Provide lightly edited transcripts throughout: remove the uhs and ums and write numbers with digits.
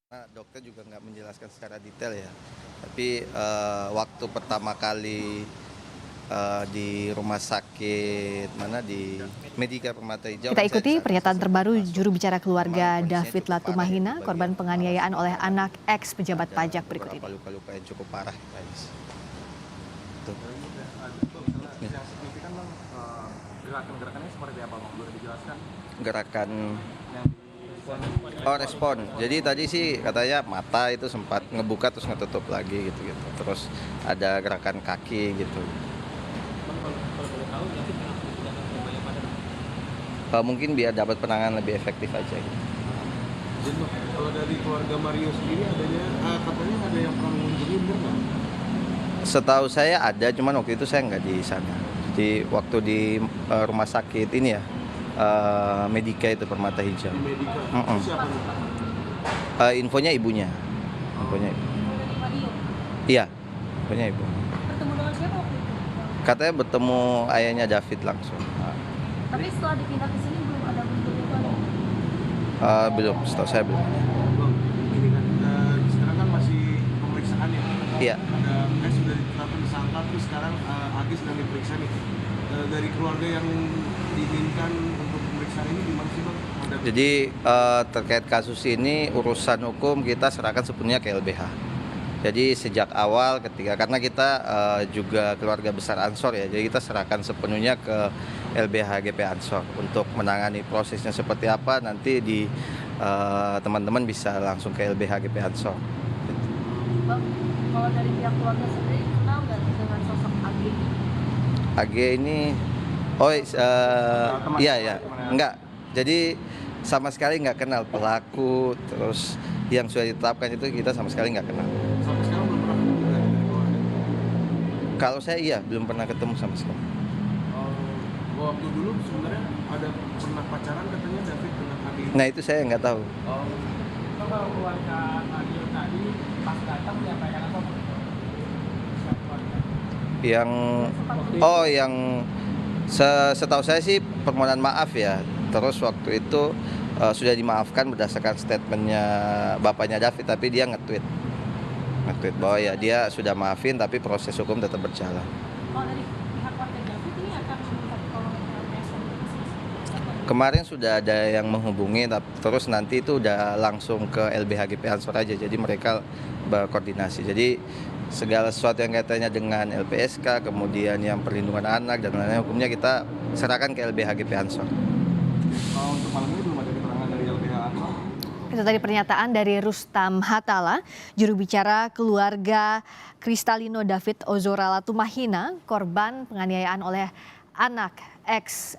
Nah, dokter juga nggak menjelaskan secara detail ya, tapi waktu pertama kali di rumah sakit mana di Medika Permata Hijau Kita kan saya di ikuti sana, saya pernyataan sempat terbaru masuk. juru bicara Memang keluarga kondisinya David cukup parah ya di Latumahina, korban bagian kepala penganiayaan sama oleh dada, anak ex pejabat ada pajak berikut beberapa ini. luka-luka yang cukup parah. Guys. Tuh. Ya. Yang signifikan bang, gerakan-gerakannya seperti apa bang? Boleh dijelaskan? Gerakan Yang respon. Jadi tadi sih katanya mata itu sempat ngebuka terus ngetutup lagi gitu-gitu. Terus ada gerakan kaki gitu. Mungkin biar dapat penanganan lebih efektif aja gitu. Dan kalau dari keluarga Mario sendiri katanya ada yang pernah mengunjungi, benar nggak? Setahu saya ada, cuman waktu itu saya nggak di sana. Jadi waktu di rumah sakit ini ya, Medika itu Permata Hijau. Di Medika. Mm-mm. Siapa nih? Infonya ibunya. Infonya ibu. Iya, infonya ibu. Bertemu dengan siapa waktu itu? Katanya bertemu ayahnya David langsung. Tapi setelah dipindah ke sini belum ada bentuk itu ada. Belum, setahu saya belum. Bang, gini kan, sekarang kan masih pemeriksaan ya. Iya. Sudah ditetapkan tersangka, terus sekarang Agi sedang diperiksa nih. Dari keluarga yang diinginkan untuk pemeriksaan ini gimana sih bang? Jadi terkait kasus ini urusan hukum kita serahkan sepenuhnya ke LBH. Jadi sejak awal karena kita juga keluarga besar Ansor ya, jadi kita serahkan sepenuhnya ke LBH GP Ansor untuk menangani prosesnya seperti apa nanti teman-teman bisa langsung ke LBH GP Ansor. Bang, kalau dari pihak keluarga sendiri kenal nggak dengan sosok Agi? AG ini, iya, enggak. Jadi sama sekali nggak kenal pelaku, terus yang sudah ditetapkan itu kita sama sekali nggak kenal. Sampai sekarang belum pernah ketemu dari keluarga. Kalau saya iya belum pernah ketemu sama sekali. Waktu dulu sebenarnya ada pernah pacaran katanya David dengan Agi. Nah itu saya nggak tahu. Kalau keluarga Mario tadi pas datang menyampaikan apa? Yang setahu saya sih permohonan maaf ya. Terus waktu itu sudah dimaafkan berdasarkan statementnya bapaknya David, tapi dia nge-tweet bahwa ya dia sudah maafin tapi proses hukum tetap berjalan. Kalau dari pihak keluarga David ini akan meminta pertolongan ke LPS? Kemarin sudah ada yang menghubungi, terus nanti itu udah langsung ke LBH GP Ansor aja, jadi mereka berkoordinasi. Jadi segala sesuatu yang kaitannya dengan LPSK, kemudian yang perlindungan anak dan lain-lain hukumnya kita serahkan ke LBH GP Ansor. Untuk malam ini belum ada keterangan dari LBH Ansor. Itu tadi pernyataan dari Rustam Hatala, juru bicara keluarga Kristalino David Ozora Latumahina, korban penganiayaan oleh anak ex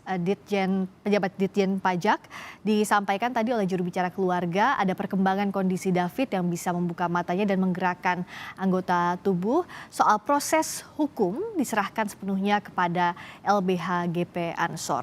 pejabat Ditjen Pajak. Disampaikan tadi oleh juru bicara keluarga ada perkembangan kondisi David yang bisa membuka matanya dan menggerakkan anggota tubuh. Soal proses hukum diserahkan sepenuhnya kepada LBH GP Ansor.